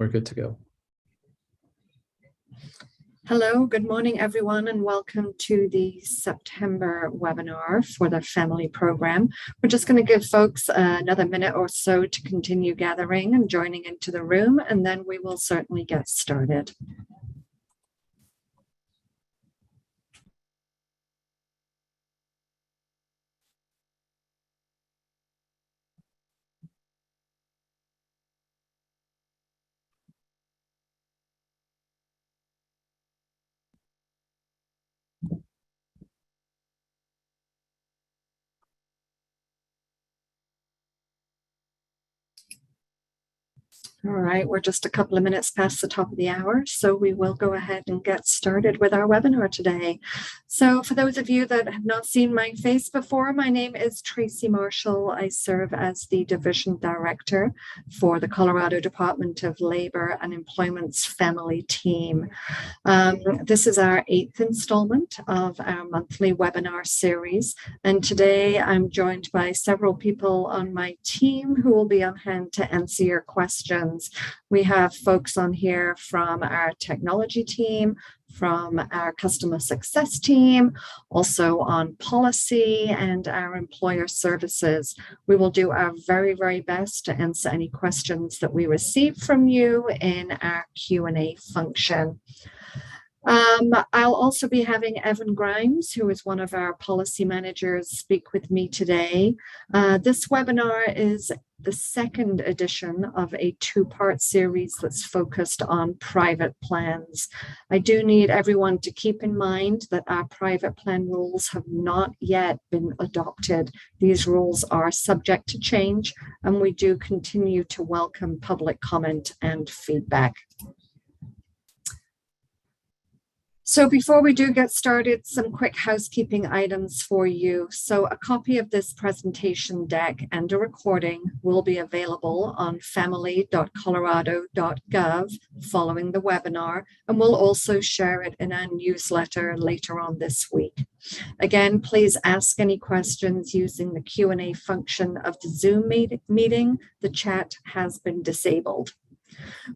we're good to go. Hello, good morning, everyone, and welcome to the September webinar for the FAMLI program. We're just going to give folks another minute or so to continue gathering and joining into the room, and then we will certainly get started. All right, we're just a couple of minutes past the top of the hour, so we will go ahead and get started with our webinar today. So for those of you that have not seen my face before, my name is Tracy Marshall. I serve as the Division Director for the Colorado Department of Labor and Employment's FAMLI team. This is our 8th installment of our monthly webinar series, and today I'm joined by several people on my team who will be on hand to answer your questions. We have folks on here from our technology team, from our customer success team, also on policy and our employer services. We will do our very, very best to answer any questions that we receive from you in our Q&A function. I'll also be having Evan Grimes, who is one of our policy managers, speak with me today. This webinar is the second edition of a two-part series that's focused on private plans. I do need everyone to keep in mind that our private plan rules have not yet been adopted. These rules are subject to change, and we do continue to welcome public comment and feedback. So before we do get started, some quick housekeeping items for you. So a copy of this presentation deck and a recording will be available on family.colorado.gov following the webinar, and we'll also share it in our newsletter later on this week. Again, please ask any questions using the Q&A function of the Zoom meeting. The chat has been disabled.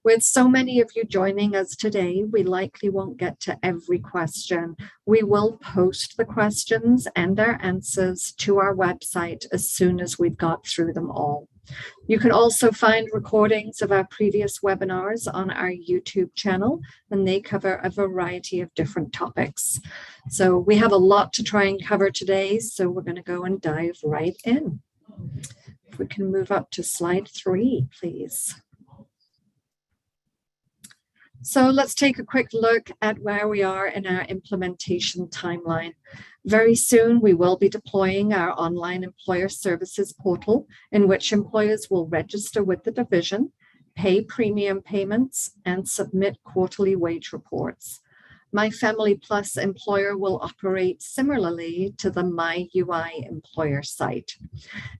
With so many of you joining us today, we likely won't get to every question. We will post the questions and their answers to our website as soon as we've got through them all. You can also find recordings of our previous webinars on our YouTube channel, and they cover a variety of different topics. So we have a lot to try and cover today, so we're going to go and dive right in. If we can move up to slide 3, please. So let's take a quick look at where we are in our implementation timeline. Very soon, we will be deploying our online employer services portal, in which employers will register with the division, pay premium payments, and submit quarterly wage reports. My FAMLI Plus employer will operate similarly to the My UI employer site.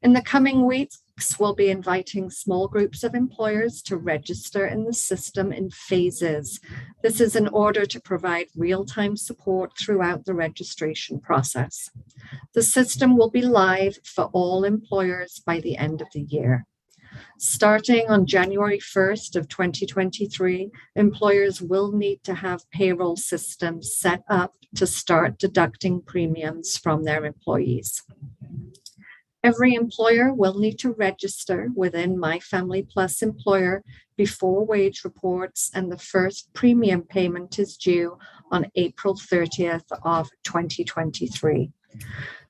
In the coming weeks, we'll be inviting small groups of employers to register in the system in phases. This is in order to provide real-time support throughout the registration process. The system will be live for all employers by the end of the year. Starting on January 1st of 2023, employers will need to have payroll systems set up to start deducting premiums from their employees. Every employer will need to register within My FAMLI Plus employer before wage reports, and the first premium payment is due on April 30th of 2023.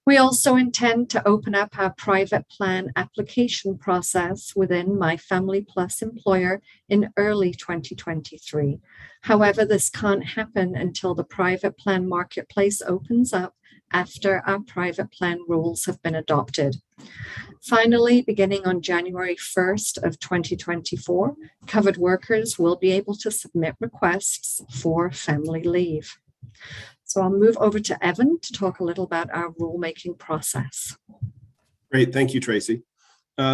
We also intend to open up our private plan application process within My FAMLI Plus employer in early 2023. However, this can't happen until the private plan marketplace opens up after our private plan rules have been adopted. Finally, beginning on January 1st of 2024, covered workers will be able to submit requests for family leave. So I'll move over to Evan to talk a little about our rulemaking process. Great, thank you, Tracy.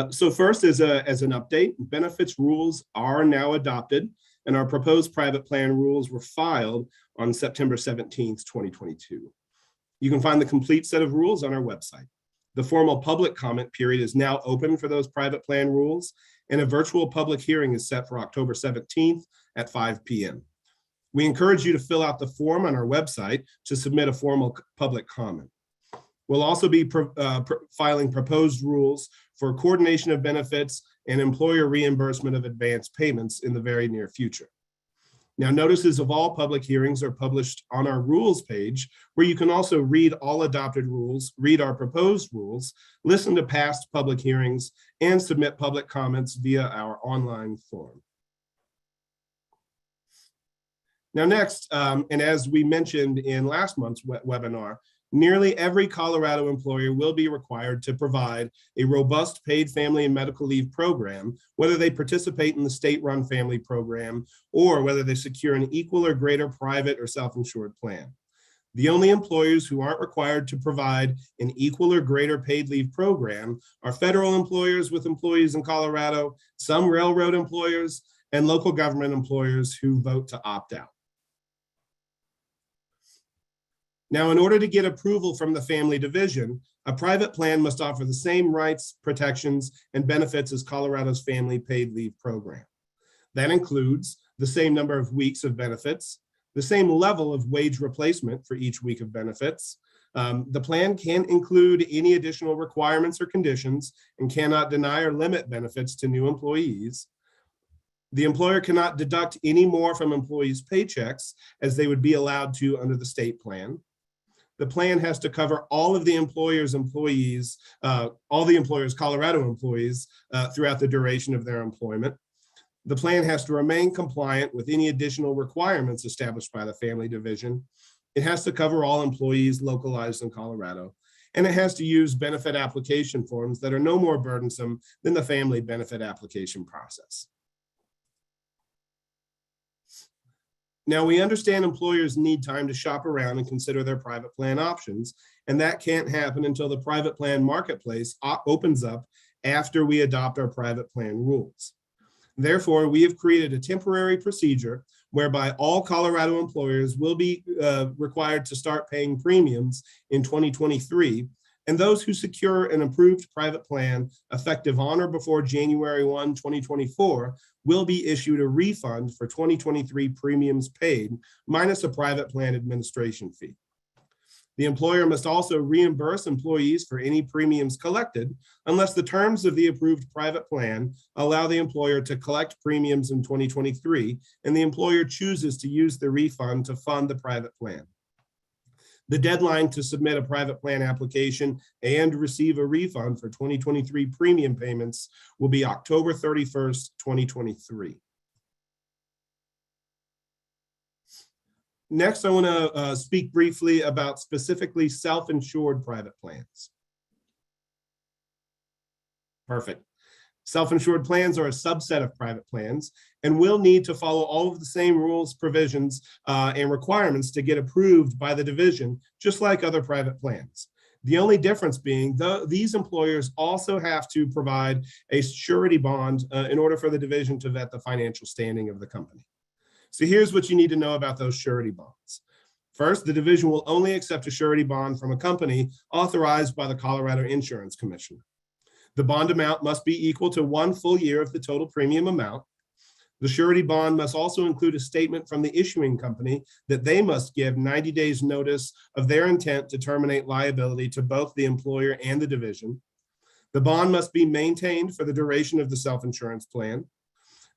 So first, as an update, benefits rules are now adopted, and our proposed private plan rules were filed on September 17th, 2022. You can find the complete set of rules on our website. The formal public comment period is now open for those private plan rules, and a virtual public hearing is set for October 17th at 5 p.m. We encourage you to fill out the form on our website to submit a formal public comment. We'll also be filing proposed rules for coordination of benefits and employer reimbursement of advanced payments in the very near future. Now, notices of all public hearings are published on our rules page, where you can also read all adopted rules, read our proposed rules, listen to past public hearings, and submit public comments via our online form. Now next, and as we mentioned in last month's webinar, nearly every Colorado employer will be required to provide a robust paid family and medical leave program, whether they participate in the state-run family program or whether they secure an equal or greater private or self-insured plan. The only employers who aren't required to provide an equal or greater paid leave program are federal employers with employees in Colorado, some railroad employers, and local government employers who vote to opt out. Now, in order to get approval from the family division, a private plan must offer the same rights, protections, and benefits as Colorado's family paid leave program. That includes the same number of weeks of benefits, the same level of wage replacement for each week of benefits. The plan can't include any additional requirements or conditions and cannot deny or limit benefits to new employees. The employer cannot deduct any more from employees' paychecks as they would be allowed to under the state plan. The plan has to cover all of the employer's employees, all the employer's Colorado employees throughout the duration of their employment. The plan has to remain compliant with any additional requirements established by the family division. It has to cover all employees localized in Colorado, and it has to use benefit application forms that are no more burdensome than the family benefit application process. Now, we understand employers need time to shop around and consider their private plan options, and that can't happen until the private plan marketplace opens up after we adopt our private plan rules. Therefore, we have created a temporary procedure whereby all Colorado employers will be required to start paying premiums in 2023, and those who secure an approved private plan effective on or before January 1, 2024 will be issued a refund for 2023 premiums paid minus a private plan administration fee. The employer must also reimburse employees for any premiums collected unless the terms of the approved private plan allow the employer to collect premiums in 2023 and the employer chooses to use the refund to fund the private plan. The deadline to submit a private plan application and receive a refund for 2023 premium payments will be October 31st, 2023. Next, I want to speak briefly about specifically self-insured private plans. Perfect. Self-insured plans are a subset of private plans and will need to follow all of the same rules, provisions, and requirements to get approved by the division, just like other private plans. The only difference being these employers also have to provide a surety bond in order for the division to vet the financial standing of the company. So here's what you need to know about those surety bonds. First, the division will only accept a surety bond from a company authorized by the Colorado Insurance Commission. The bond amount must be equal to 1 full year of the total premium amount. The surety bond must also include a statement from the issuing company that they must give 90 days notice of their intent to terminate liability to both the employer and the division. The bond must be maintained for the duration of the self-insurance plan.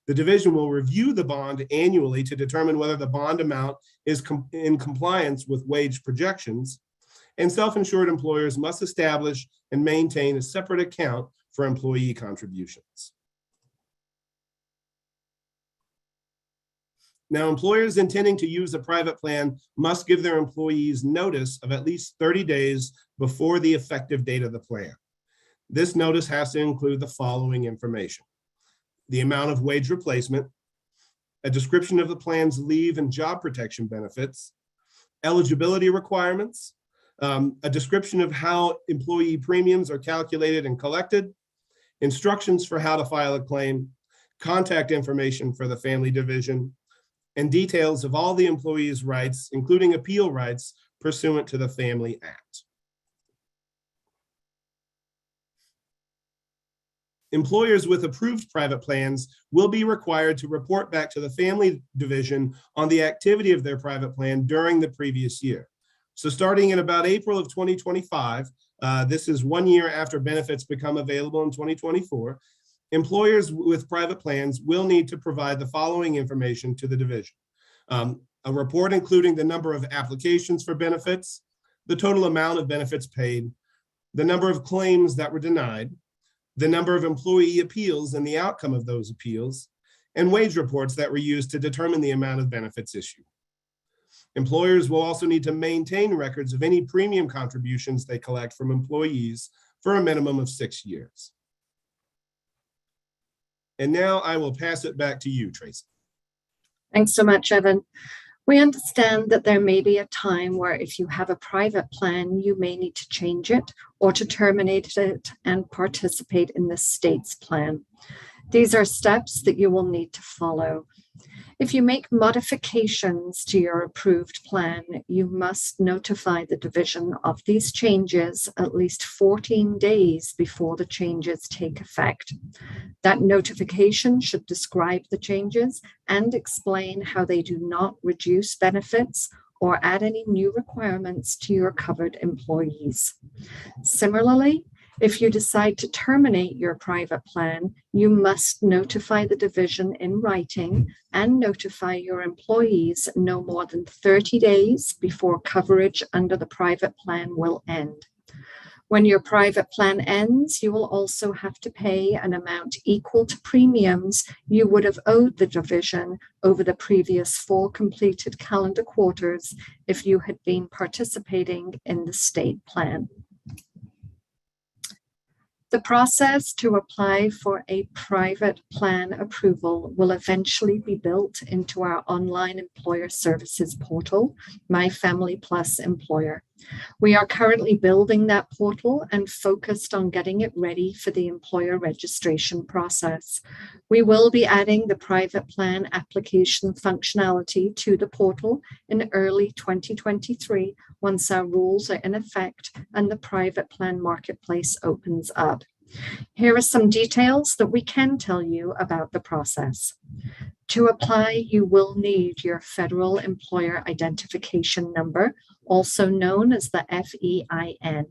The division will review the bond annually to determine whether the bond amount is in compliance with wage projections. And self-insured employers must establish and maintain a separate account for employee contributions. Now, employers intending to use a private plan must give their employees notice of at least 30 days before the effective date of the plan. This notice has to include the following information: the amount of wage replacement, a description of the plan's leave and job protection benefits, eligibility requirements, a description of how employee premiums are calculated and collected, instructions for how to file a claim, contact information for the family division, and details of all the employee's rights, including appeal rights pursuant to the Family Act. Employers with approved private plans will be required to report back to the family division on the activity of their private plan during the previous year. So starting in about April of 2025, this is 1 year after benefits become available in 2024, employers with private plans will need to provide the following information to the division. A report including the number of applications for benefits, the total amount of benefits paid, the number of claims that were denied, the number of employee appeals and the outcome of those appeals, and wage reports that were used to determine the amount of benefits issued. Employers will also need to maintain records of any premium contributions they collect from employees for a minimum of 6 years. And now I will pass it back to you, Tracy. Thanks so much, Evan. We understand that there may be a time where if you have a private plan, you may need to change it or to terminate it and participate in the state's plan. These are steps that you will need to follow. If you make modifications to your approved plan, you must notify the division of these changes at least 14 days before the changes take effect. That notification should describe the changes and explain how they do not reduce benefits or add any new requirements to your covered employees. Similarly, if you decide to terminate your private plan, you must notify the division in writing and notify your employees no more than 30 days before coverage under the private plan will end. When your private plan ends, you will also have to pay an amount equal to premiums you would have owed the division over the previous 4 completed calendar quarters if you had been participating in the state plan. The process to apply for a private plan approval will eventually be built into our online employer services portal, My Family Plus Employer. We are currently building that portal and focused on getting it ready for the employer registration process. We will be adding the private plan application functionality to the portal in early 2023 once our rules are in effect and the private plan marketplace opens up. Here are some details that we can tell you about the process. To apply, you will need your federal employer identification number, also known as the FEIN,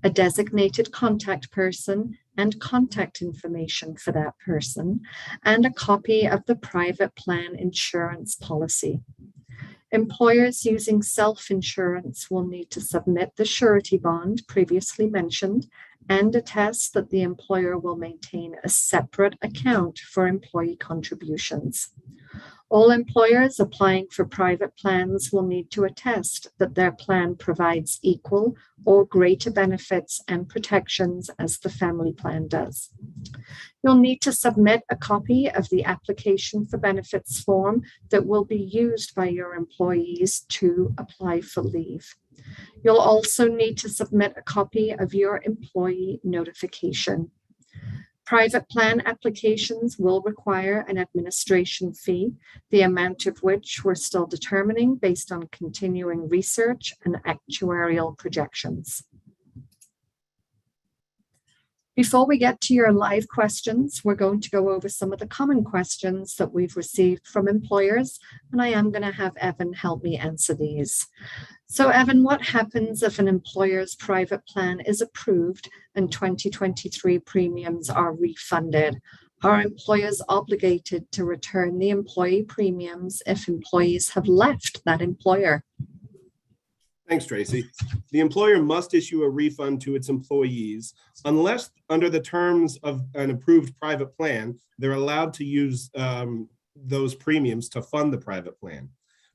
a designated contact person and contact information for that person, and a copy of the private plan insurance policy. Employers using self-insurance will need to submit the surety bond previously mentioned and attest that the employer will maintain a separate account for employee contributions. All employers applying for private plans will need to attest that their plan provides equal or greater benefits and protections as the family plan does. You'll need to submit a copy of the application for benefits form that will be used by your employees to apply for leave. You'll also need to submit a copy of your employee notification. Private plan applications will require an administration fee, the amount of which we're still determining based on continuing research and actuarial projections. Before we get to your live questions, we're going to go over some of the common questions that we've received from employers, and I am going to have Evan help me answer these. So Evan, what happens if an employer's private plan is approved and 2023 premiums are refunded? Are employers obligated to return the employee premiums if employees have left that employer? Thanks, Tracy. The employer must issue a refund to its employees unless under the terms of an approved private plan, they're allowed to use those premiums to fund the private plan.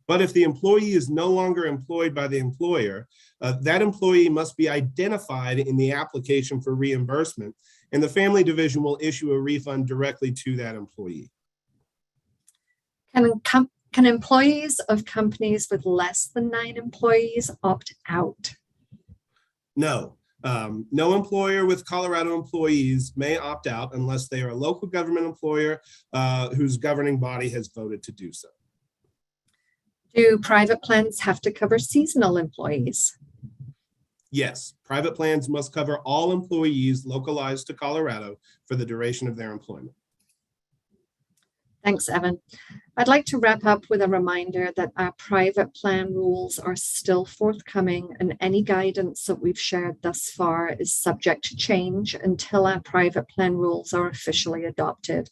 But if the employee is no longer employed by the employer, that employee must be identified in the application for reimbursement, and the family division will issue a refund directly to that employee. Can employees of companies with less than 9 employees opt out? No. No employer with Colorado employees may opt out unless they are a local government employer whose governing body has voted to do so. Do private plans have to cover seasonal employees? Yes, private plans must cover all employees localized to Colorado for the duration of their employment. Thanks, Evan. I'd like to wrap up with a reminder that our private plan rules are still forthcoming, and any guidance that we've shared thus far is subject to change until our private plan rules are officially adopted.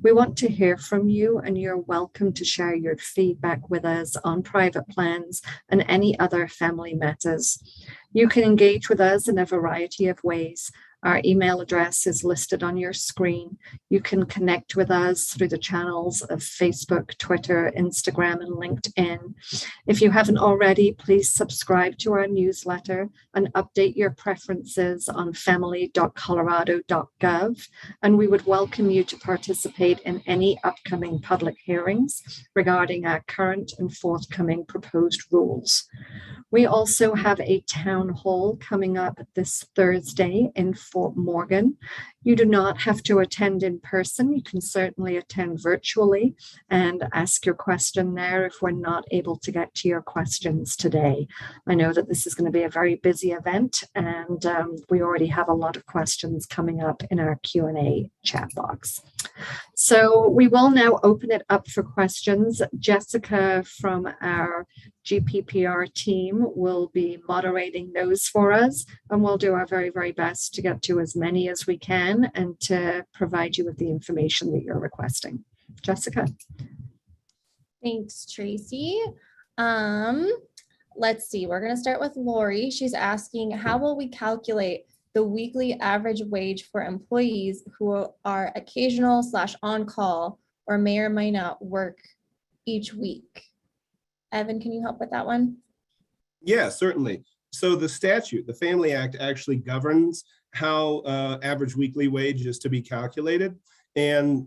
We want to hear from you, and you're welcome to share your feedback with us on private plans and any other family matters. You can engage with us in a variety of ways. Our email address is listed on your screen. You can connect with us through the channels of Facebook, Twitter, Instagram, and LinkedIn. If you haven't already, please subscribe to our newsletter and update your preferences on family.colorado.gov. And we would welcome you to participate in any upcoming public hearings regarding our current and forthcoming proposed rules. We also have a town hall coming up this Thursday in Fort Morgan. You do not have to attend in person. You can certainly attend virtually and ask your question there if we're not able to get to your questions today. I know that this is going to be a very busy event, and we already have a lot of questions coming up in our Q&A chat box. So we will now open it up for questions. Jessica from our GPPR team will be moderating those for us, and we'll do our very, very best to get to as many as we can and to provide you with the information that you're requesting. Jessica. Thanks, Tracy. Let's see, we're going to start with Lori. She's asking, how will we calculate the weekly average wage for employees who are occasional / on-call or may not work each week? Evan, can you help with that one? Yeah, certainly. So the statute, the Family Act, actually governs how average weekly wage is to be calculated. And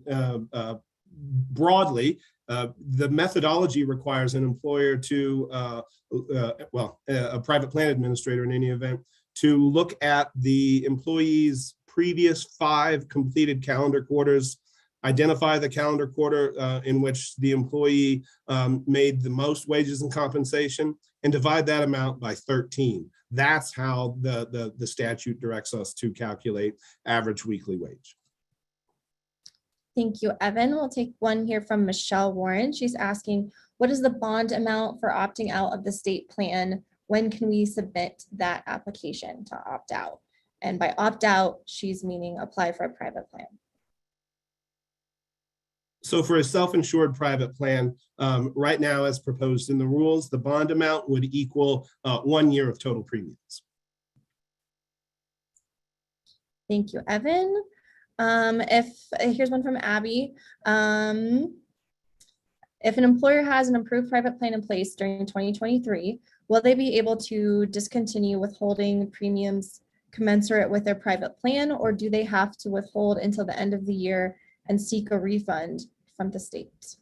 broadly, the methodology requires an employer to, a private plan administrator in any event, to look at the employee's previous 5 completed calendar quarters, identify the calendar quarter in which the employee made the most wages and compensation, and divide that amount by 13. That's how the statute directs us to calculate average weekly wage. Thank you, Evan. We'll take one here from Michelle Warren. She's asking, what is the bond amount for opting out of the state plan? When can we submit that application to opt out? And by opt out, she's meaning apply for a private plan. So for a self-insured private plan, right now, as proposed in the rules, the bond amount would equal 1 year of total premiums. Thank you, Evan. Here's one from Abby. If an employer has an approved private plan in place during 2023, will they be able to discontinue withholding premiums commensurate with their private plan, or do they have to withhold until the end of the year and seek a refund from the state?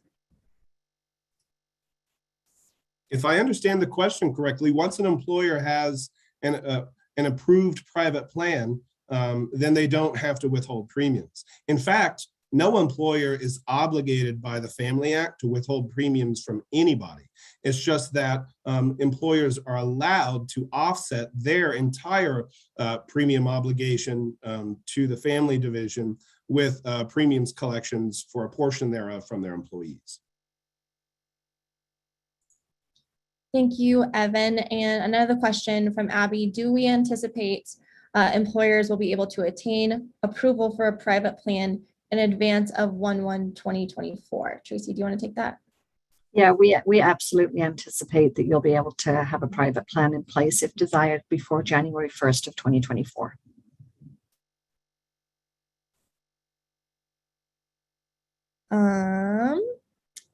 If I understand the question correctly, once an employer has an approved private plan, then they don't have to withhold premiums. In fact, no employer is obligated by the Family Act to withhold premiums from anybody. It's just that employers are allowed to offset their entire premium obligation to the family division with premiums collections for a portion thereof from their employees. Thank you, Evan. And another question from Abby, do we anticipate employers will be able to attain approval for a private plan in advance of 1/1/2024? Tracy, do you want to take that? Yeah, we absolutely anticipate that you'll be able to have a private plan in place if desired before January 1st of 2024.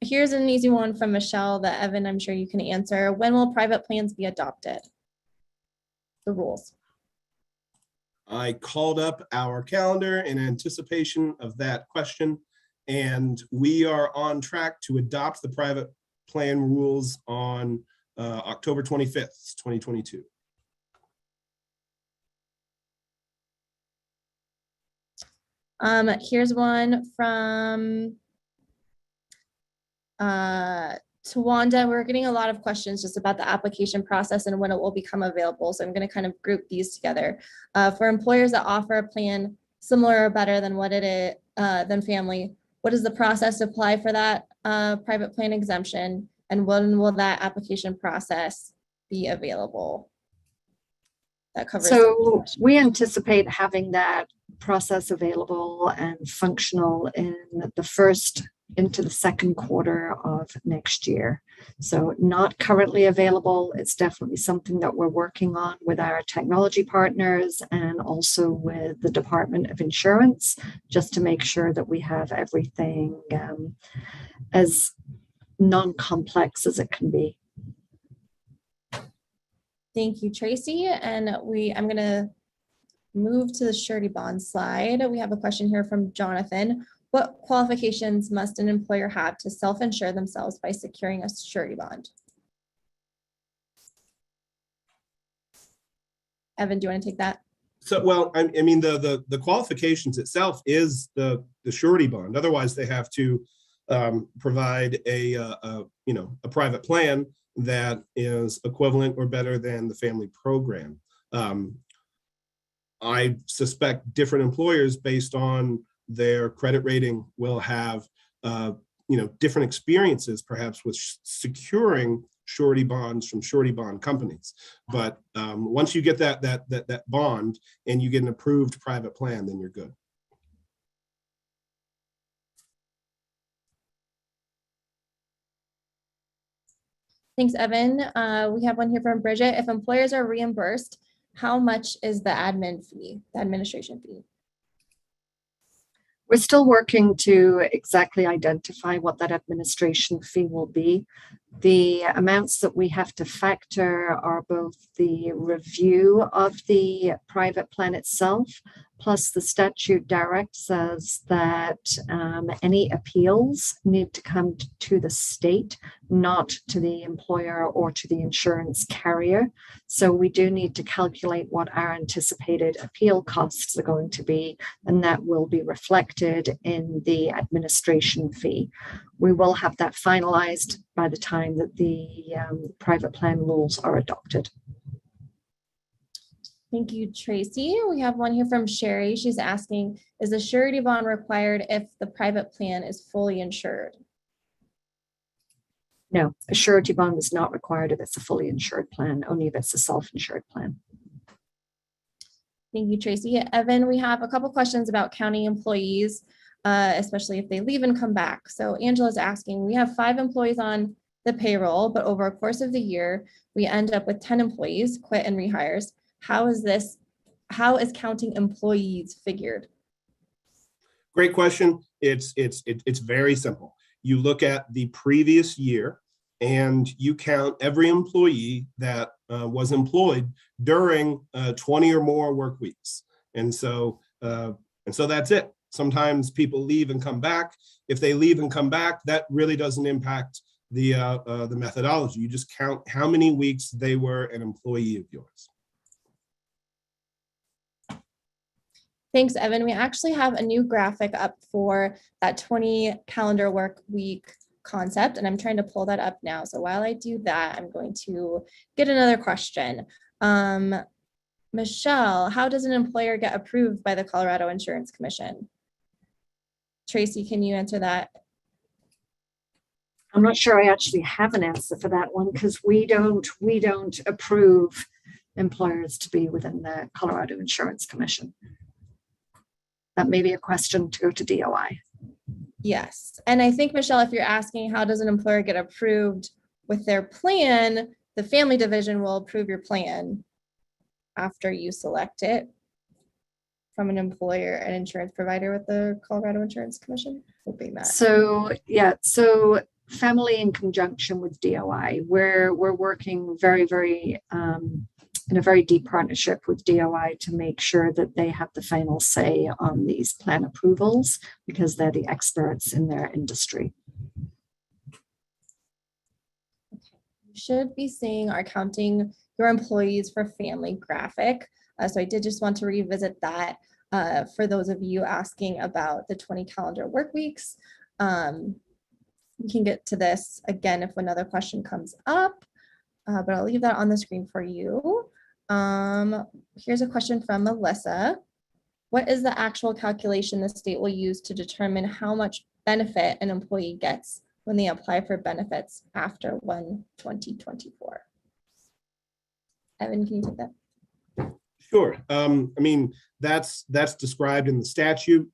Here's an easy one from Michelle that Evan, I'm sure you can answer. When will private plans be adopted? The rules. I called up our calendar in anticipation of that question, and we are on track to adopt the private plan rules on October 25th, 2022. Here's one from Tawanda, we're getting a lot of questions just about the application process and when it will become available. So I'm going to kind of group these together. For employers that offer a plan similar or better than what it is, than family, what is the process to apply for that private plan exemption? And when will that application process be available? That covers. So we anticipate having that process available and functional in the first into the second quarter of next year. So not currently available. It's definitely something that we're working on with our technology partners and also with the Department of Insurance, just to make sure that we have everything as non-complex as it can be. Thank you, Tracy. And I'm going to move to the surety bond slide. We have a question here from Jonathan. What qualifications must an employer have to self-insure themselves by securing a surety bond? Evan, do you want to take that? So, well, I mean, the qualifications itself is the surety bond. Otherwise, they have to provide a private plan that is equivalent or better than the family program. I suspect different employers, based on their credit rating, will have different experiences, perhaps with securing surety bonds from surety bond companies. But once you get that bond and you get an approved private plan, then you're good. Thanks, Evan. We have one here from Bridget. If employers are reimbursed, how much is the admin fee, the administration fee? We're still working to exactly identify what that administration fee will be. The amounts that we have to factor are both the review of the private plan itself, plus the statute directs us that any appeals need to come to the state, not to the employer or to the insurance carrier. So we do need to calculate what our anticipated appeal costs are going to be, and that will be reflected in the administration fee. We will have that finalized by the time that the private plan rules are adopted. Thank you, Tracy. We have one here from Sherry. She's asking, is a surety bond required if the private plan is fully insured? No, a surety bond is not required if it's a fully insured plan, only if it's a self-insured plan. Thank you, Tracy. Evan, we have a couple questions about county employees, especially if they leave and come back. So Angela's asking, we have 5 employees on the payroll, but over a course of the year, we end up with 10 employees quit and rehires. How is counting employees figured? Great question. It's very simple. You look at the previous year and you count every employee that was employed during 20 or more work weeks. And so that's it. Sometimes people leave and come back. If they leave and come back, that really doesn't impact the methodology. You just count how many weeks they were an employee of yours. Thanks, Evan. We actually have a new graphic up for that 20 calendar work week concept, and I'm trying to pull that up now. So while I do that, I'm going to get another question. Michelle, how does an employer get approved by the Colorado Insurance Commission? Tracy, can you answer that? I'm not sure I actually have an answer for that one, because we don't approve employers to be within the Colorado Insurance Commission. That may be a question to go to DOI. Yes. And I think, Michelle, if you're asking how does an employer get approved with their plan, the family division will approve your plan after you select it from an employer and insurance provider with the Colorado Insurance Commission. Hoping that. So FAMLI in conjunction with DOI, we're working very in a very deep partnership with DOI to make sure that they have the final say on these plan approvals, because they're the experts in their industry. Okay. You should be seeing our counting your employees for family graphic. So I did just want to revisit that for those of you asking about the 20 calendar work weeks. We can get to this again if another question comes up, but I'll leave that on the screen for you. Here's a question from Melissa. What is the actual calculation the state will use to determine how much benefit an employee gets when they apply for benefits after 1/2024? Evan, can you take that? Sure. I mean, that's described in the statute.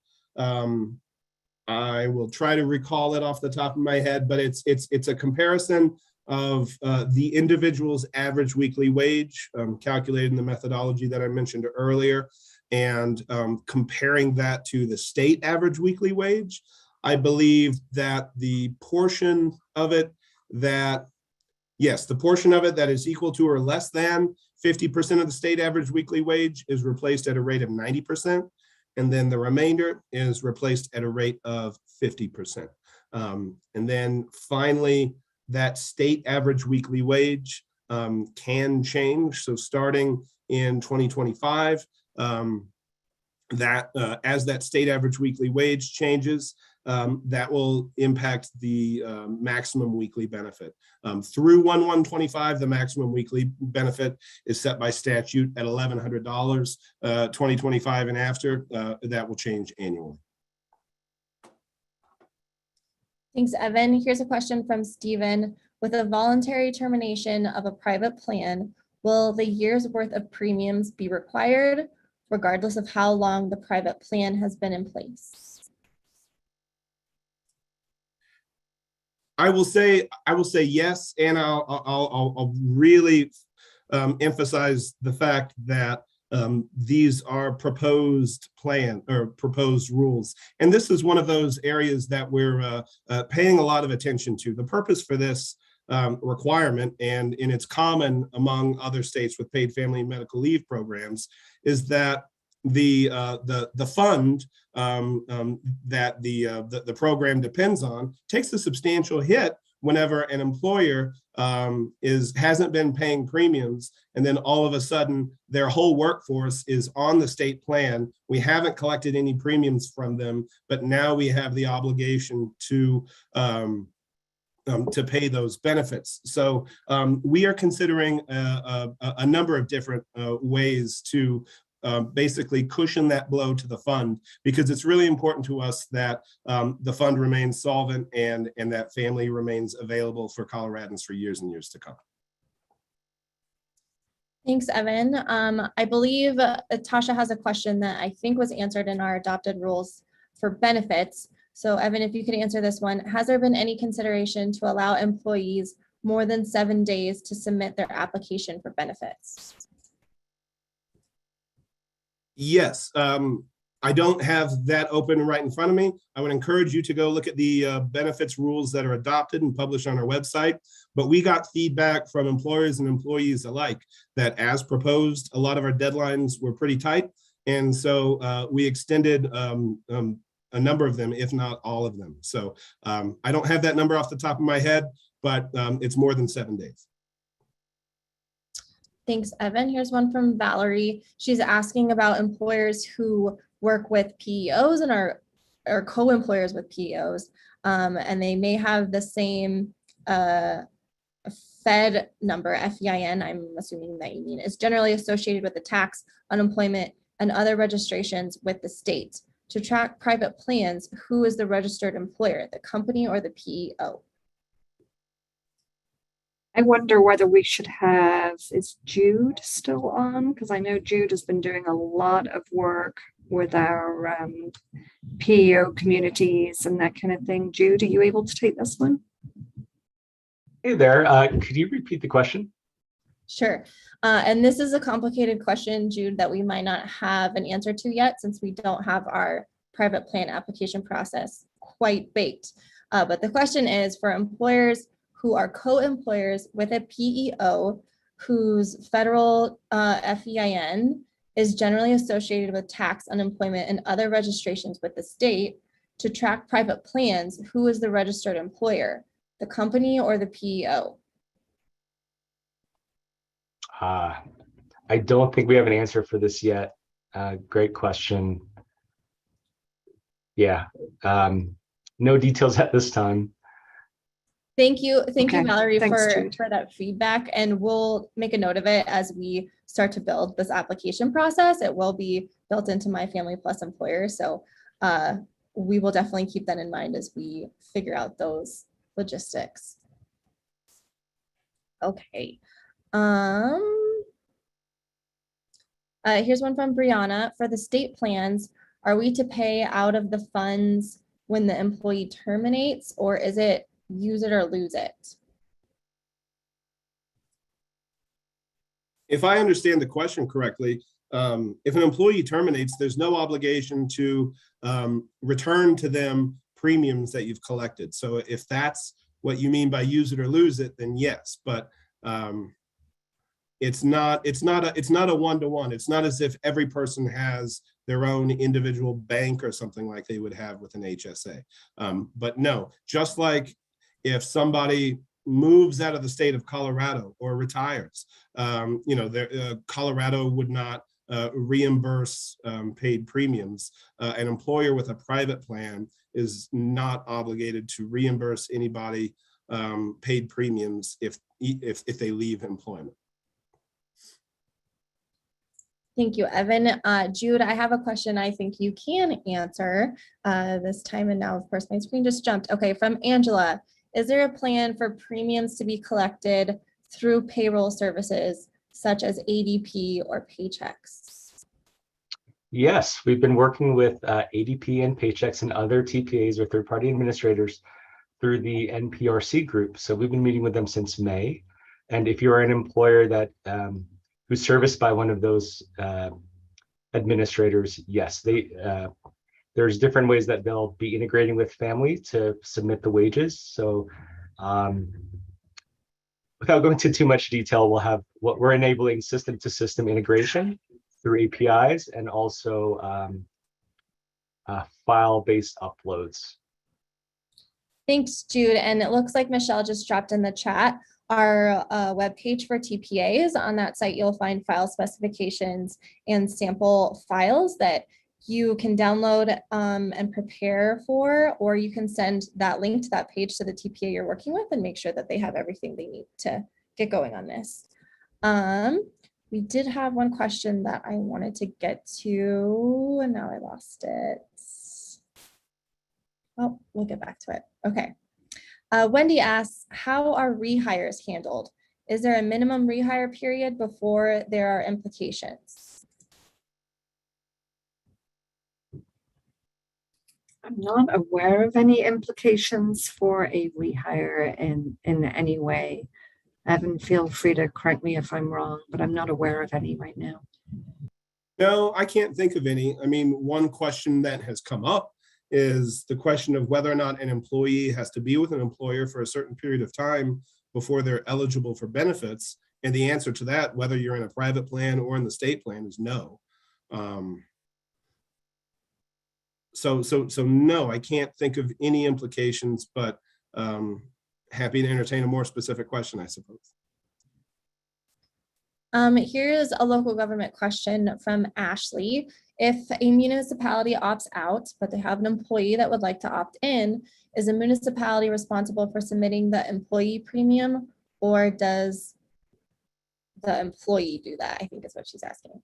I will try to recall it off the top of my head, but it's a comparison of the individual's average weekly wage, calculated in the methodology that I mentioned earlier, and comparing that to the state average weekly wage. I believe that the portion of it that, yes, the portion of it that is equal to or less than 50% of the state average weekly wage is replaced at a rate of 90%. And then the remainder is replaced at a rate of 50%. And then finally, that state average weekly wage can change. So starting in 2025, as that state average weekly wage changes, that will impact the maximum weekly benefit. Through 1/1/25, the maximum weekly benefit is set by statute at $1,100. 2025 and after, that will change annually. Thanks, Evan. Here's a question from Stephen. With a voluntary termination of a private plan, will the year's worth of premiums be required, regardless of how long the private plan has been in place? I will say yes, and I'll really emphasize the fact that these are proposed rules, and this is one of those areas that we're paying a lot of attention to. The purpose for this requirement, and it's common among other states with paid family and medical leave programs, is that the fund that the program depends on takes a substantial hit whenever an employer hasn't been paying premiums, and then all of a sudden their whole workforce is on the state plan. We haven't collected any premiums from them, but now we have the obligation to pay those benefits. So we are considering a number of different ways to basically cushion that blow to the fund, because it's really important to us that the fund remains solvent and that family remains available for Coloradans for years and years to come. Thanks, Evan. I believe Tasha has a question that I think was answered in our adopted rules for benefits. So Evan, if you could answer this one, has there been any consideration to allow employees more than 7 days to submit their application for benefits? Yes, I don't have that open right in front of me. I would encourage you to go look at the benefits rules that are adopted and published on our website. But we got feedback from employers and employees alike that, as proposed, a lot of our deadlines were pretty tight. And so we extended a number of them, if not all of them. So I don't have that number off the top of my head, but it's more than 7 days. Thanks, Evan. Here's one from Valerie. She's asking about employers who work with PEOs and are co-employers with PEOs, and they may have the same Fed number, FEIN, I'm assuming that you mean, is generally associated with the tax, unemployment, and other registrations with the state. To track private plans, who is the registered employer, the company or the PEO? I wonder whether we should have, is Jude still on? Because I know Jude has been doing a lot of work with our PEO communities and that kind of thing. Jude, are you able to take this one? Hey there, could you repeat the question? Sure. And this is a complicated question, Jude, that we might not have an answer to yet, since we don't have our private plan application process quite baked. But the question is, for employers who are co-employers with a PEO whose federal FEIN is generally associated with tax, unemployment, and other registrations with the state, to track private plans, who is the registered employer, the company or the PEO? I don't think we have an answer for this yet. Great question. Yeah, no details at this time. Thank you, Okay, Valerie, thanks, for Jude. that feedback, and we'll make a note of it as we start to build this application process. It will be built into My Family Plus Employer, so we will definitely keep that in mind as we figure out those logistics. Okay. Here's one from Brianna. For the state plans, are we to pay out of the funds when the employee terminates, or is it use it or lose it? If I understand the question correctly, if an employee terminates, there's no obligation to return to them premiums that you've collected. So if that's what you mean by use it or lose it, then yes. But it's not a one-to-one. It's not as if every person has their own individual bank or something like they would have with an HSA. But no, just like if somebody moves out of the state of Colorado or retires, Colorado would not reimburse paid premiums. An employer with a private plan is not obligated to reimburse anybody paid premiums if they leave employment. Thank you, Evan. Jude, I have a question I think you can answer this time. And now, of course, my screen just jumped. Okay, from Angela. Is there a plan for premiums to be collected through payroll services such as ADP or Paychex? Yes, we've been working with ADP and Paychex and other TPAs or third-party administrators through the NPRC group. So we've been meeting with them since May. And if you're an employer that who's serviced by one of those administrators, yes, there's different ways that they'll be integrating with FAMLI to submit the wages. So without going into too much detail, we'll have what we're enabling system to system integration through APIs and also file-based uploads. Thanks, Jude. And it looks like Michelle just dropped in the chat our webpage for TPAs. On that site, you'll find file specifications and sample files that you can download and prepare for, or you can send that link to that page to the TPA you're working with and make sure that they have everything they need to get going on this. We did have one question that I wanted to get to, and now I lost it. Oh, we'll get back to it. Okay. Wendy asks, how are rehires handled? Is there a minimum rehire period before there are implications? I'm not aware of any implications for a rehire in any way. Evan, feel free to correct me if I'm wrong, but I'm not aware of any right now. No, I can't think of any. I mean, one question that has come up is the question of whether or not an employee has to be with an employer for a certain period of time before they're eligible for benefits. And the answer to that, whether you're in a private plan or in the state plan, is no. So no, I can't think of any implications, but happy to entertain a more specific question, I suppose. Here's a local government question from Ashley. If a municipality opts out, but they have an employee that would like to opt in, is a municipality responsible for submitting the employee premium, or does the employee do that? I think is what she's asking.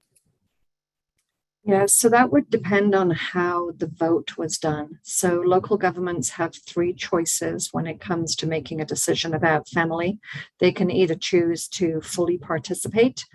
Yeah, so that would depend on how the vote was done. So local governments have three choices when it comes to making a decision about FAMLI. They can either choose to fully participate,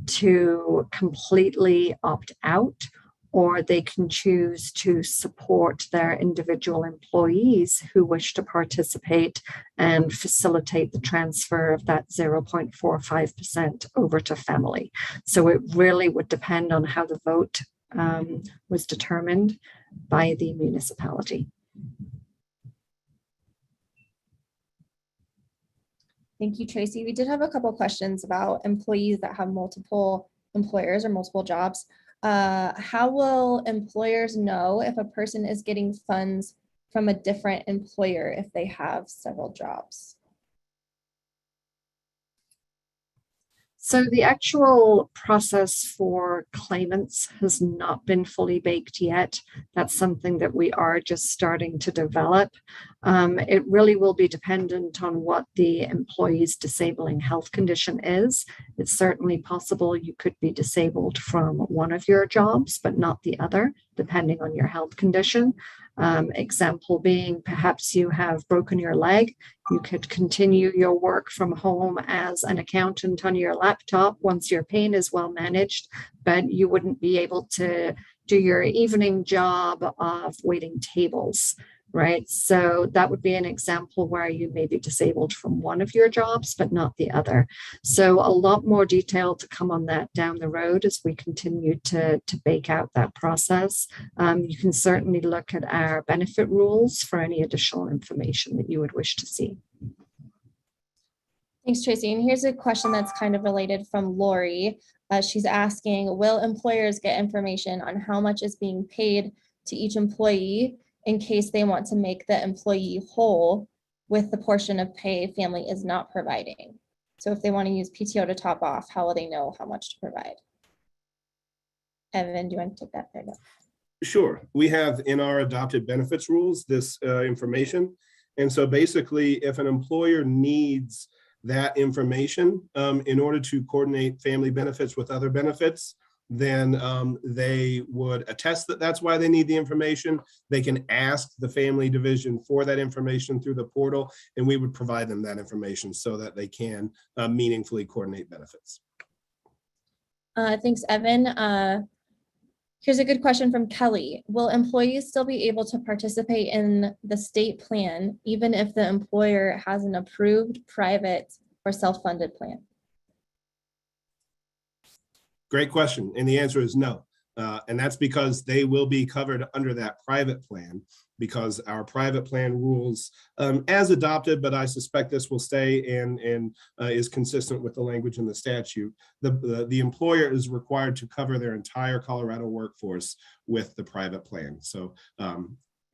to completely opt out, or they can choose to support their individual employees who wish to participate and facilitate the transfer of that 0.45% over to FAMLI. So it really would depend on how the vote was determined by the municipality. Thank you, Tracy. We did have a couple of questions about employees that have multiple employers or multiple jobs. How will employers know if a person is getting funds from a different employer if they have several jobs? So the actual process for claimants has not been fully baked yet. That's something that we are just starting to develop. It really will be dependent on what the employee's disabling health condition is. It's certainly possible you could be disabled from one of your jobs, but not the other, depending on your health condition. Example being, perhaps you have broken your leg. You could continue your work from home as an accountant on your laptop once your pain is well managed, but you wouldn't be able to do your evening job of waiting tables, right? So that would be an example where you may be disabled from one of your jobs, but not the other. So a lot more detail to come on that down the road as we continue to bake out that process. You can certainly look at our benefit rules for any additional information that you would wish to see. Thanks, Tracy. And here's a question that's kind of related from Lori. She's asking, will employers get information on how much is being paid to each employee in case they want to make the employee whole with the portion of pay family is not providing? So if they want to use PTO to top off, how will they know how much to provide? Evan, do you want to take that there? Sure. We have in our adopted benefits rules this information. And so basically, if an employer needs that information in order to coordinate family benefits with other benefits, then they would attest that that's why they need the information. They can ask the family division for that information through the portal, and we would provide them that information so that they can meaningfully coordinate benefits. Thanks, Evan. Here's a good question from Kelly. Will employees still be able to participate in the state plan even if the employer has an approved private or self-funded plan? Great question. And the answer is no. And that's because they will be covered under that private plan, because our private plan rules as adopted, but I suspect this will stay and is consistent with the language in the statute. The employer is required to cover their entire Colorado workforce with the private plan. So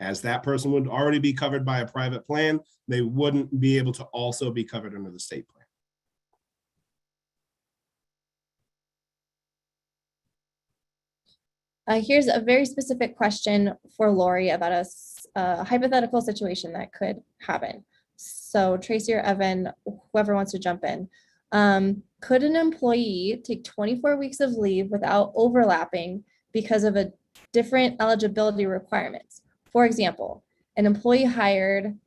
as that person would already be covered by a private plan, they wouldn't be able to also be covered under the state plan. Here's a very specific question for Lori about a hypothetical situation that could happen. So Tracy or Evan, whoever wants to jump in. Could an employee take 24 weeks of leave without overlapping because of a different eligibility requirements? For example, an employee hired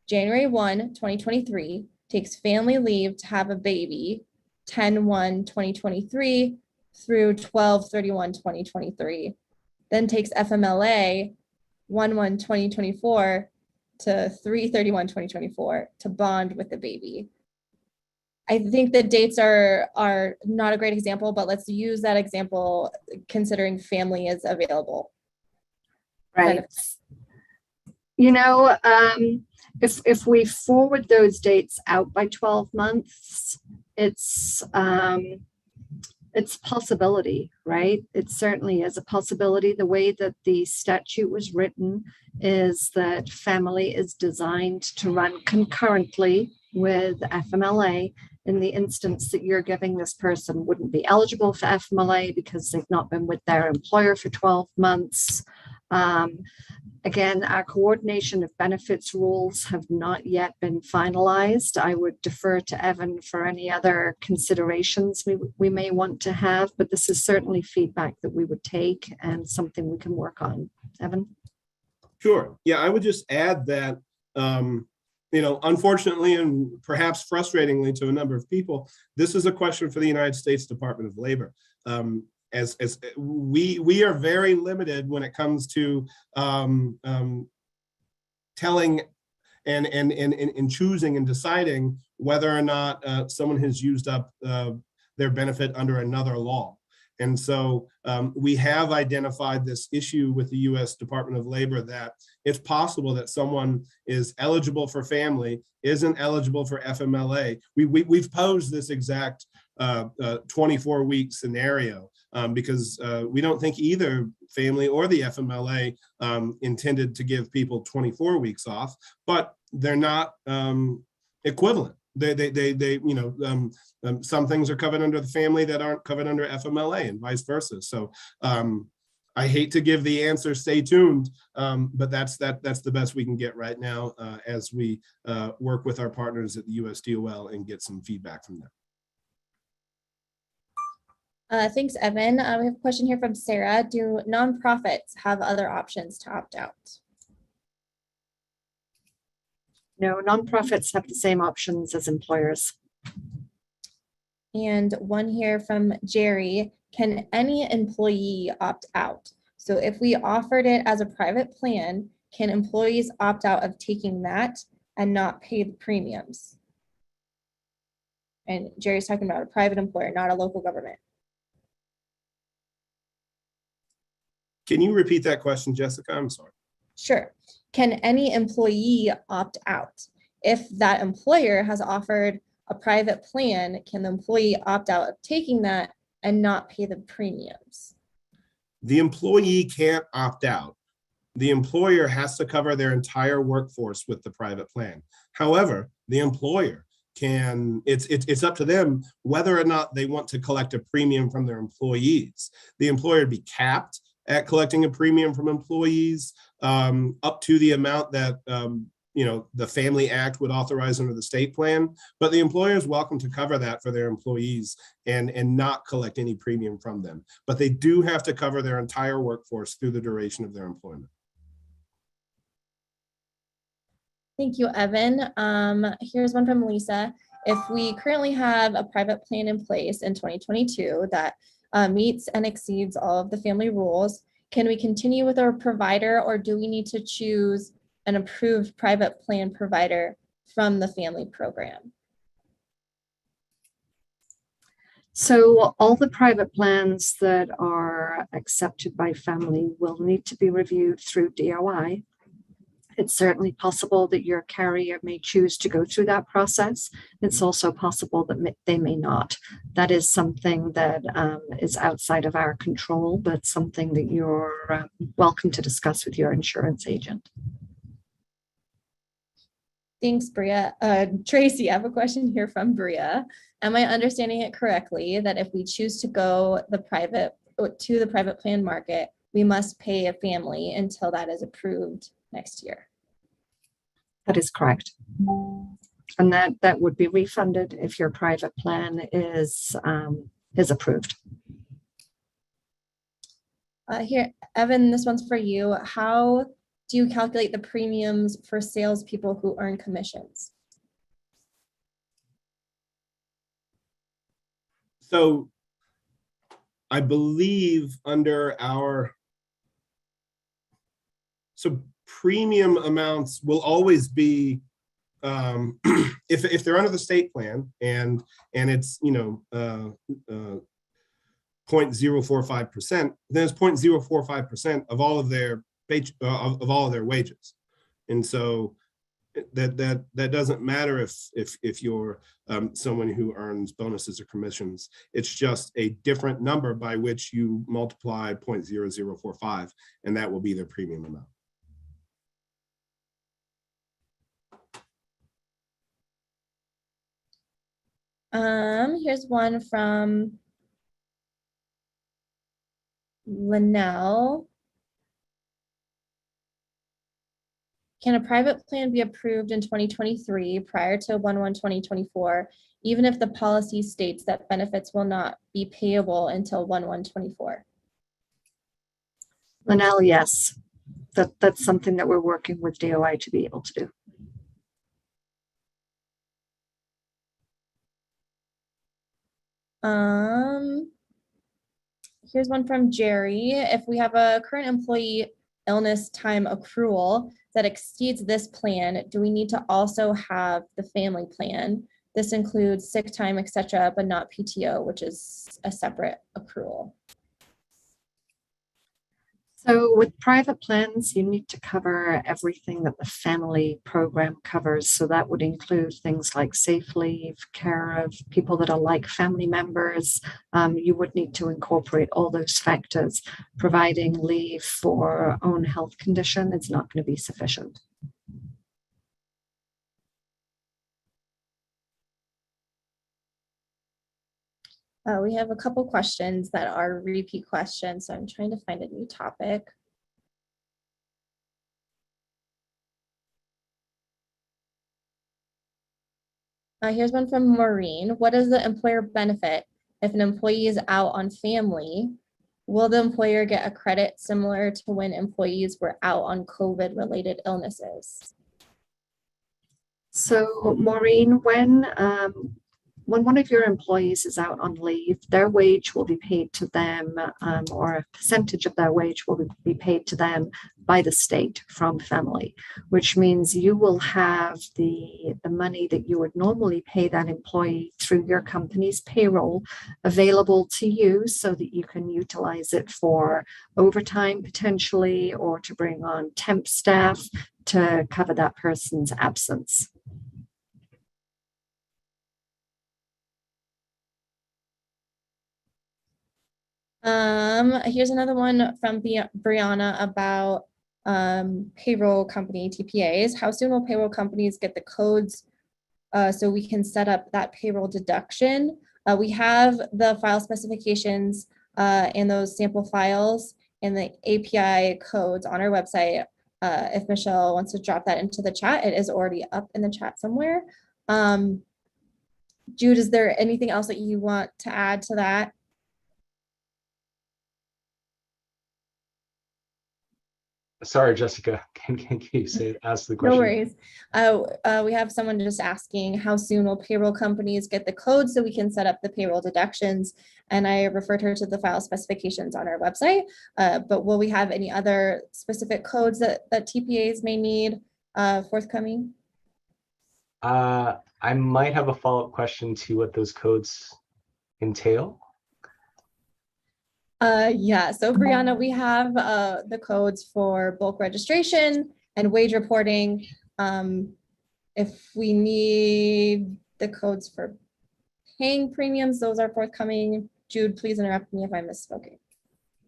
January 1, 2023, takes family leave to have a baby 10/1/2023 through 12/31/2023, then takes FMLA 1/1/2024 to 3/31/2024 to bond with the baby. I think the dates are not a great example, but let's use that example considering family is available. Right. You know, if we forward those dates out by 12 months, it's possibility, right? It certainly is a possibility. The way that the statute was written is that family is designed to run concurrently with FMLA in the instance that you're giving this person wouldn't be eligible for FMLA because they've not been with their employer for 12 months. Again, our coordination of benefits rules have not yet been finalized. I would defer to Evan for any other considerations we may want to have, but this is certainly feedback that we would take and something we can work on. Evan? Sure. Yeah, I would just add that, unfortunately and perhaps frustratingly to a number of people, this is a question for the United States Department of Labor. As we are very limited when it comes to telling and choosing and deciding whether or not someone has used up their benefit under another law. And so we have identified this issue with the U.S. Department of Labor that it's possible that someone is eligible for family, isn't eligible for FMLA. We've posed this exact 24-week scenario because we don't think either family or the FMLA intended to give people 24 weeks off, but they're not equivalent. some things are covered under the family that aren't covered under FMLA and vice versa. So I hate to give the answer, stay tuned, but that's the best we can get right now as we work with our partners at the USDOL and get some feedback from them. Thanks, Evan. We have a question here from Sarah. Do nonprofits have other options to opt out? No, nonprofits have the same options as employers. And one here from Jerry. Can any employee opt out? So if we offered it as a private plan, can employees opt out of taking that and not pay the premiums? And Jerry's talking about a private employer, not a local government. Can you repeat that question, Jessica? I'm sorry. Sure. Can any employee opt out? If that employer has offered a private plan, can the employee opt out of taking that and not pay the premiums? The employee can't opt out. The employer has to cover their entire workforce with the private plan. However, the employer can, it's up to them whether or not they want to collect a premium from their employees. The employer would be capped at collecting a premium from employees up to the amount that the Family Act would authorize under the state plan, but the employer is welcome to cover that for their employees and not collect any premium from them. But they do have to cover their entire workforce through the duration of their employment. Thank you, Evan. Here's one from Lisa. If we currently have a private plan in place in 2022 that meets and exceeds all of the family rules, can we continue with our provider, or do we need to choose an approved private plan provider from the family program? So all the private plans that are accepted by FAMLI will need to be reviewed through DOI. It's certainly possible that your carrier may choose to go through that process. It's also possible that they may not. That is something that is outside of our control, but something that you're welcome to discuss with your insurance agent. Thanks, Bria. Tracy, I have a question here from Bria. Am I understanding it correctly that if we choose to go to the private plan market, we must pay a family until that is approved next year? That is correct. And that would be refunded if your private plan is approved. Here, Evan, this one's for you. How do you calculate the premiums for salespeople who earn commissions? So I believe under premium amounts will always be, if they're under the state plan and it's 0.045%, then it's 0.045% of all of their wages. And so that doesn't matter if you're someone who earns bonuses or commissions. It's just a different number by which you multiply 0.0045, and that will be their premium amount. Here's one from Linnell. Can a private plan be approved in 2023 prior to 1/1/2024, even if the policy states that benefits will not be payable until 1/1/24? Linnell, yes. That's something that we're working with DOI to be able to do. Here's one from Jerry. If we have a current employee illness time accrual that exceeds this plan, do we need to also have the family plan? This includes sick time, etc., but not PTO, which is a separate accrual. So with private plans, you need to cover everything that the family program covers. So that would include things like safe leave, care of people that are like family members. You would need to incorporate all those factors. Providing leave for own health condition is not going to be sufficient. We have a couple questions that are repeat questions, so I'm trying to find a new topic. Here's one from Maureen. What is the employer benefit if an employee is out on family? Will the employer get a credit similar to when employees were out on COVID-related illnesses? So Maureen, when one of your employees is out on leave, their wage will be paid to them, or a percentage of their wage will be paid to them by the state from FAMLI, which means you will have the money that you would normally pay that employee through your company's payroll available to you so that you can utilize it for overtime potentially, or to bring on temp staff to cover that person's absence. Here's another one from Brianna about payroll company TPAs. How soon will payroll companies get the codes so we can set up that payroll deduction? We have the file specifications and those sample files and the API codes on our website. If Michelle wants to drop that into the chat, it is already up in the chat somewhere. Jude, is there anything else that you want to add to that? Sorry, Jessica, can you ask the question? No worries. We have someone just asking how soon will payroll companies get the code so we can set up the payroll deductions? And I referred her to the file specifications on our website. But will we have any other specific codes that TPAs may need forthcoming? I might have a follow-up question to what those codes entail. Yeah, so Brianna, we have the codes for bulk registration and wage reporting. If we need the codes for paying premiums, those are forthcoming. Jude, please interrupt me if I'm misspoken.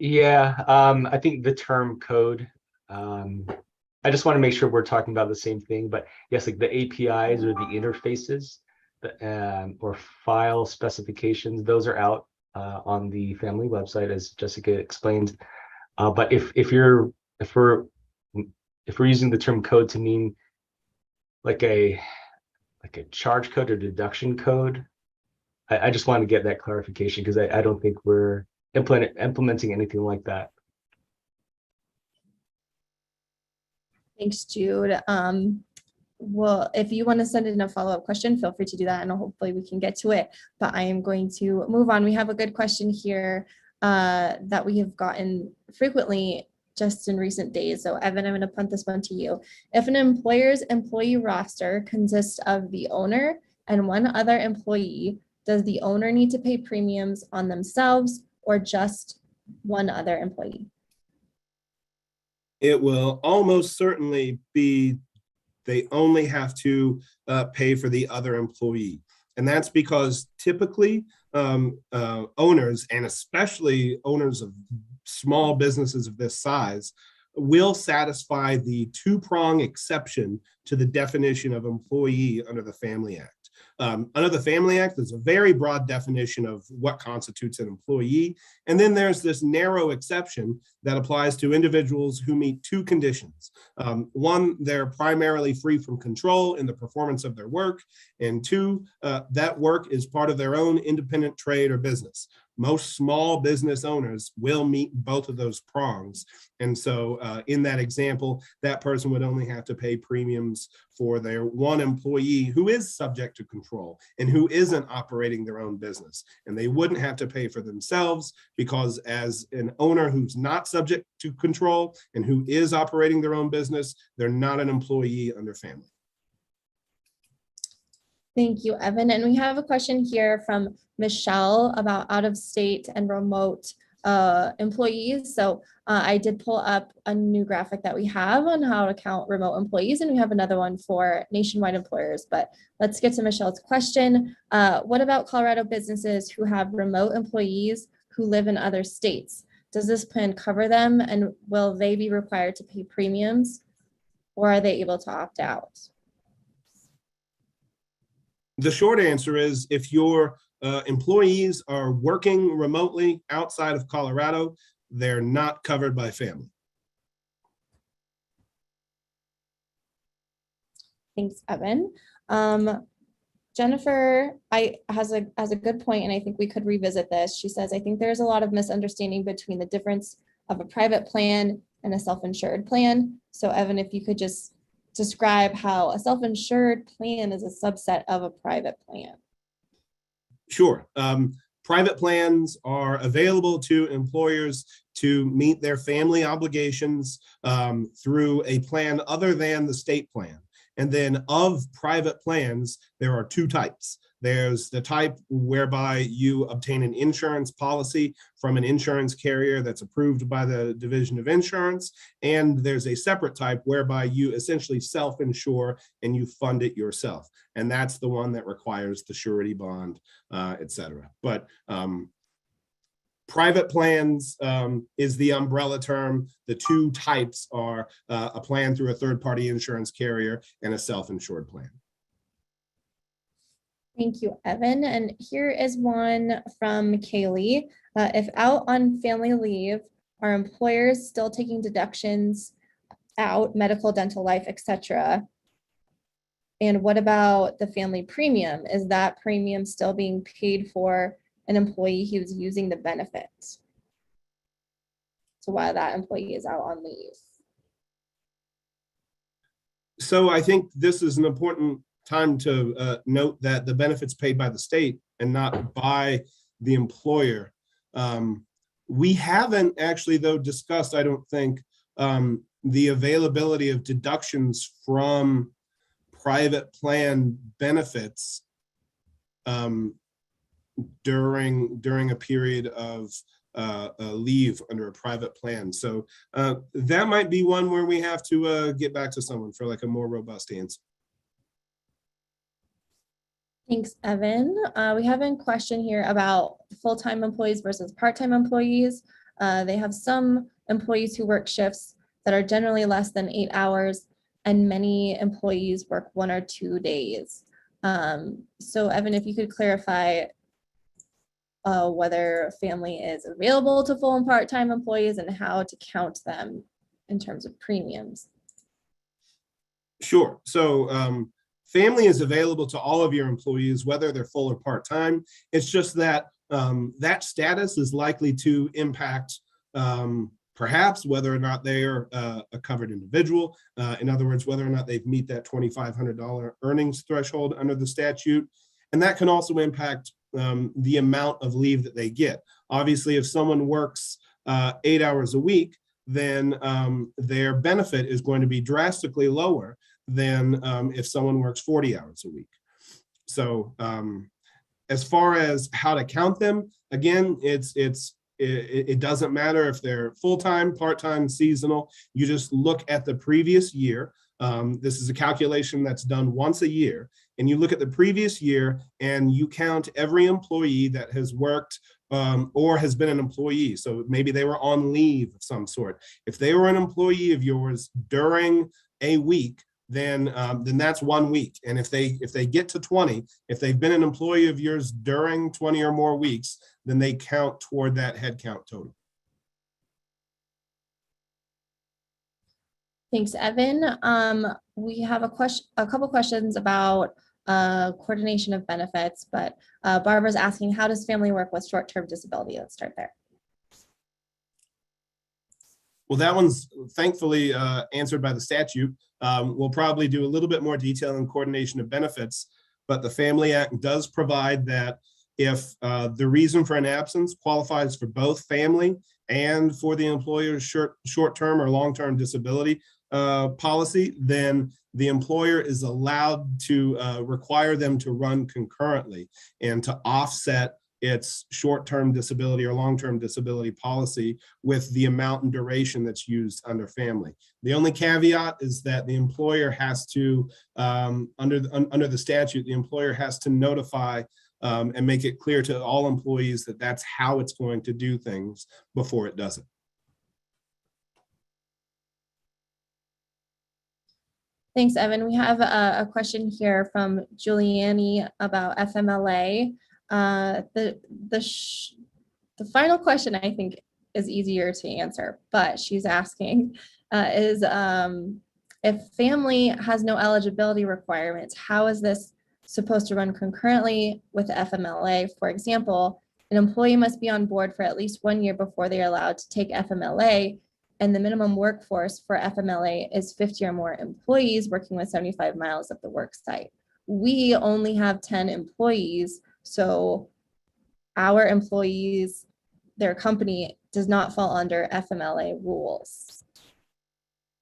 Yeah, I think the term code, I just want to make sure we're talking about the same thing, but yes, like the APIs or the interfaces or file specifications, those are out on the FAMLI website, as Jessica explained. But if we're using the term code to mean like a charge code or deduction code, I just want to get that clarification because I don't think we're implementing anything like that. Thanks, Jude. Well, if you want to send in a follow-up question, feel free to do that and hopefully we can get to it. But I am going to move on. We have a good question here that we have gotten frequently just in recent days. So Evan, I'm going to punt this one to you. If an employer's employee roster consists of the owner and one other employee, does the owner need to pay premiums on themselves or just one other employee? It will almost certainly be they only have to pay for the other employee. And that's because typically owners, and especially owners of small businesses of this size, will satisfy the two-prong exception to the definition of employee under the FAMLI Act. Under the FAMLI Act, there's a very broad definition of what constitutes an employee. And then there's this narrow exception that applies to individuals who meet two conditions. One, they're primarily free from control in the performance of their work. And two, that work is part of their own independent trade or business. Most small business owners will meet both of those prongs. And so in that example, that person would only have to pay premiums for their one employee who is subject to control and who isn't operating their own business. And they wouldn't have to pay for themselves because as an owner who's not subject to control and who is operating their own business, they're not an employee under FAMLI. Thank you, Evan. And we have a question here from Michelle about out-of-state and remote employees. So I did pull up a new graphic that we have on how to count remote employees, and we have another one for nationwide employers. But let's get to Michelle's question. What about Colorado businesses who have remote employees who live in other states? Does this plan cover them, and will they be required to pay premiums, or are they able to opt out? The short answer is if you're employees are working remotely outside of Colorado, they're not covered by FAMLI. Thanks, Evan. Jennifer has a good point, and I think we could revisit this. She says, I think there's a lot of misunderstanding between the difference of a private plan and a self-insured plan. So Evan, if you could just describe how a self-insured plan is a subset of a private plan. Sure. Private plans are available to employers to meet their family obligations through a plan other than the state plan. And then of private plans, there are two types. There's the type whereby you obtain an insurance policy from an insurance carrier that's approved by the Division of Insurance. And there's a separate type whereby you essentially self-insure and you fund it yourself. And that's the one that requires the surety bond, et cetera. But private plans is the umbrella term. The two types are a plan through a third-party insurance carrier and a self-insured plan. Thank you, Evan. And here is one from Kaylee. If out on family leave, are employers still taking deductions out, medical, dental, life, etc.? And what about the family premium? Is that premium still being paid for an employee who's using the benefits? So while that employee is out on leave. So I think this is an important time to note that the benefits paid by the state and not by the employer. We haven't actually, though, discussed, I don't think, the availability of deductions from private plan benefits during a period of leave under a private plan. So that might be one where we have to get back to someone for like a more robust answer. Thanks, Evan. We have a question here about full-time employees versus part-time employees. They have some employees who work shifts that are generally less than 8 hours, and many employees work 1 or 2 days. So Evan, if you could clarify whether family is available to full and part-time employees and how to count them in terms of premiums. Sure. So family is available to all of your employees, whether they're full or part-time. It's just that that status is likely to impact perhaps whether or not they are a covered individual. In other words, whether or not they meet that $2,500 earnings threshold under the statute. And that can also impact the amount of leave that they get. Obviously, if someone works 8 hours a week, then their benefit is going to be drastically lower than if someone works 40 hours a week. So as far as how to count them, again, it doesn't matter if they're full-time, part-time, seasonal. You just look at the previous year. This is a calculation that's done once a year. And you look at the previous year and you count every employee that has worked or has been an employee. So maybe they were on leave of some sort. If they were an employee of yours during a week, then that's 1 week. And if they get to 20, if they've been an employee of yours during 20 or more weeks, then they count toward that head count total. Thanks, Evan. We have a couple questions about coordination of benefits, but Barbara's asking, how does family work with short-term disability? Let's start there. Well, that one's thankfully answered by the statute. We'll probably do a little bit more detail in coordination of benefits, but the Family Act does provide that if the reason for an absence qualifies for both family and for the employer's short-term or long-term disability policy, then the employer is allowed to require them to run concurrently and to offset its short-term disability or long-term disability policy with the amount and duration that's used under family. The only caveat is that the employer has to, under the statute, the employer has to notify and make it clear to all employees that that's how it's going to do things before it does it. Thanks, Evan. We have a question here from Giuliani about FMLA. The final question I think is easier to answer, but she's asking is if family has no eligibility requirements, how is this supposed to run concurrently with FMLA? For example, an employee must be on board for at least 1 year before they are allowed to take FMLA, and the minimum workforce for FMLA is 50 or more employees working with 75 miles of the work site. We only have 10 employees, so our employees, their company does not fall under FMLA rules.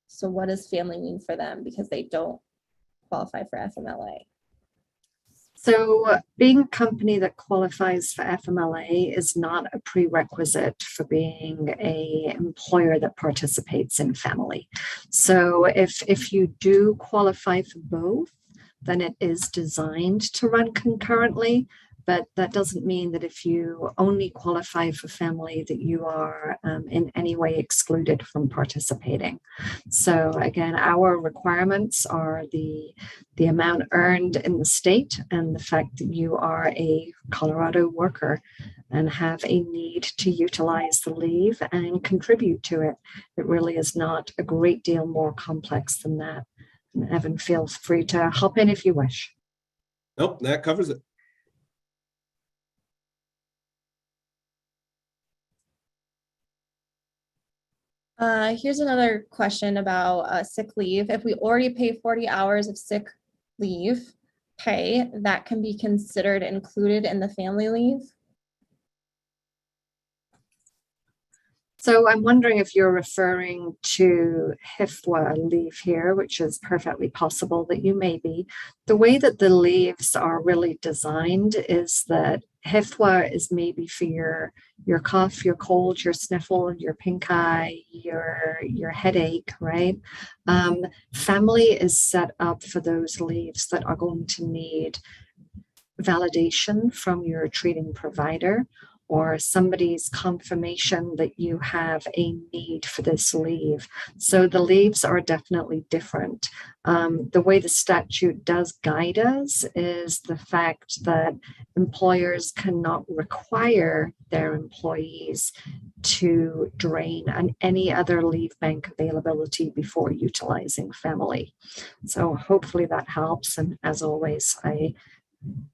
So what does family mean for them because they don't qualify for FMLA? So being a company that qualifies for FMLA is not a prerequisite for being an employer that participates in FAMLI. So if you do qualify for both, then it is designed to run concurrently. But that doesn't mean that if you only qualify for FAMLI that you are in any way excluded from participating. So again, our requirements are the amount earned in the state and the fact that you are a Colorado worker and have a need to utilize the leave and contribute to it. It really is not a great deal more complex than that. And Evan, feel free to hop in if you wish. Nope, that covers it. Here's another question about sick leave. If we already pay 40 hours of sick leave pay, that can be considered included in the family leave? So I'm wondering if you're referring to HIFWA leave here, which is perfectly possible that you may be. The way that the leaves are really designed is that HIFWA is maybe for your cough, your cold, your sniffle, your pink eye, your headache, right? FAMLI is set up for those leaves that are going to need validation from your treating provider or somebody's confirmation that you have a need for this leave. So the leaves are definitely different. The way the statute does guide us is the fact that employers cannot require their employees to drain on any other leave bank availability before utilizing FAMLI. So hopefully that helps. And as always, I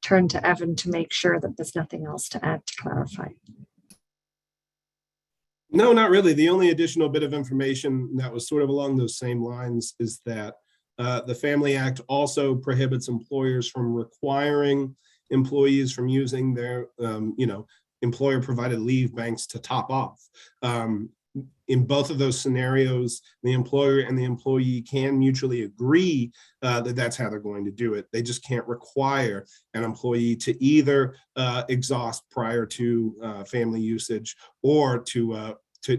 turn to Evan to make sure that there's nothing else to add to clarify. No, not really. The only additional bit of information that was sort of along those same lines is that the FAMLI Act also prohibits employers from requiring employees from using their, employer-provided leave banks to top off. In both of those scenarios, the employer and the employee can mutually agree that that's how they're going to do it. They just can't require an employee to either exhaust prior to FAMLI usage or to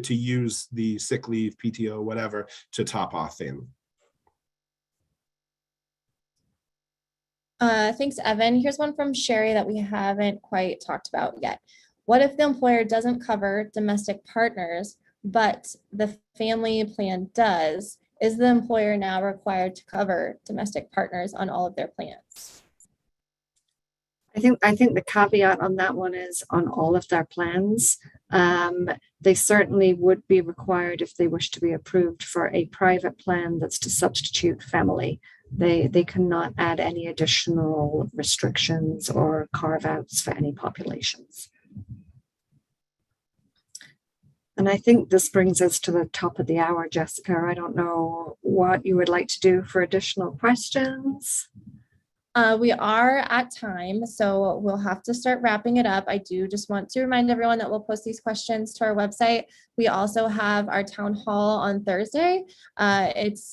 use the sick leave, PTO, whatever, to top off FAMLI. Thanks, Evan. Here's one from Sherry that we haven't quite talked about yet. What if the employer doesn't cover domestic partners, but the family plan does? Is the employer now required to cover domestic partners on all of their plans? I think the caveat on that one is on all of their plans. They certainly would be required if they wish to be approved for a private plan that's to substitute FAMLI. They cannot add any additional restrictions or carve-outs for any populations. And I think this brings us to the top of the hour, Jessica. I don't know what you would like to do for additional questions. We are at time, so we'll have to start wrapping it up. I do just want to remind everyone that we'll post these questions to our website. We also have our town hall on Thursday.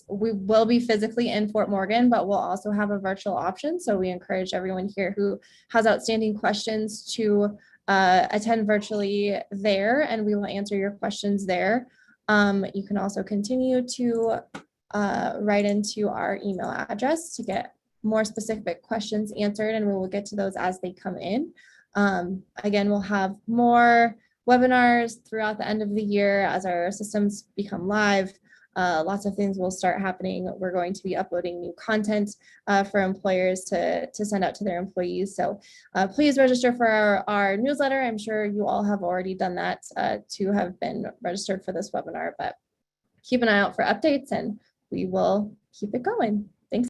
We will be physically in Fort Morgan, but we'll also have a virtual option. So we encourage everyone here who has outstanding questions to attend virtually there, and we will answer your questions there. You can also continue to write into our email address to get more specific questions answered, and we will get to those as they come in. Again, we'll have more webinars throughout the end of the year as our systems become live. Lots of things will start happening. We're going to be uploading new content for employers to send out to their employees. So please register for our newsletter. I'm sure you all have already done that to have been registered for this webinar, but keep an eye out for updates and we will keep it going.